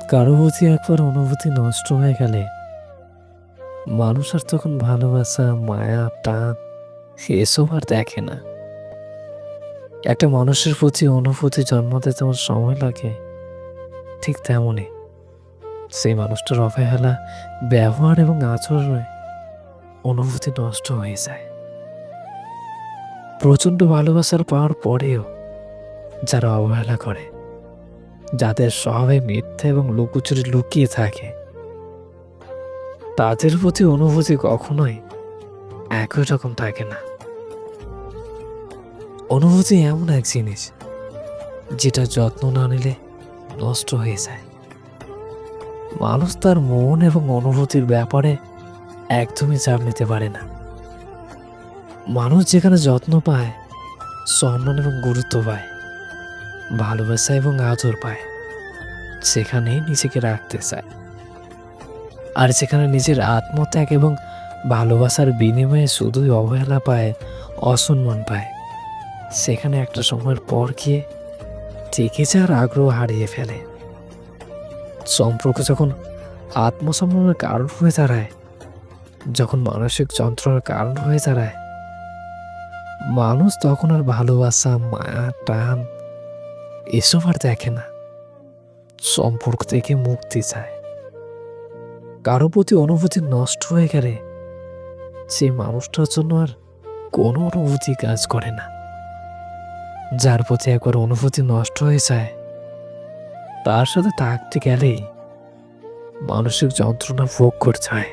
কারো প্রতি একবার অনুভূতি নষ্ট হয়ে গেলে মানুষ আর তখন ভালোবাসা, মায়া, টান এসব আর দেখে না। একটা মানুষের প্রতি অনুভূতি জন্মাতে যেমন সময় লাগে, ঠিক তেমনই সেই মানুষটার অবহেলা, ব্যবহার এবং আচরণে অনুভূতি নষ্ট হয়ে যায়। প্রচণ্ড ভালোবাসার পাওয়ার পরেও যারা অবহেলা করে, যাদের স্বভাবে মিথ্যা এবং লুকোচুরি লুকিয়ে থাকে, তাদের প্রতি অনুভূতি কখনোই একই রকম থাকে না। অনুভূতি এমন এক জিনিস যেটা যত্ন না নিলে নষ্ট হয়ে যায়। মানুষ তার মন এবং অনুভূতির ব্যাপারে একদমই চাপ নিতে পারে না। মানুষ যেখানে যত্ন পায়, সম্মান এবং গুরুত্ব পায়, ভালোবাসা এবং আদর পায়, সেখানেই নিজেকে রাখতে চায়। আর যেখানে নিজের আত্মত্যাগ এবং ভালোবাসার বিনিময়ে শুধুই অবহেলা পায়, অসম্মান পায়, সেখানে একটা সময়ের পর গিয়ে টিকে যাওয়ার আগ্রহ হারিয়ে ফেলে। সম্পর্ক যখন আত্মসম্মানের কারণ হয়ে দাঁড়ায়, যখন মানসিক যন্ত্রণার কারণ হয়ে দাঁড়ায়, মানুষ তখন আর ভালোবাসা, মায়া, টান এসব আর দেখে না। সম্পর্ক থেকে মুক্তি চায়। কারো প্রতি অনুভূতি নষ্ট হয়ে গেলে সেই মানুষটার জন্য আর কোনো অনুভূতি কাজ করে না। যার প্রতি একবার অনুভূতি নষ্ট হয়ে যায়, তার সাথে থাকতে গেলেই মানসিক যন্ত্রণা ভোগ করতে হয়।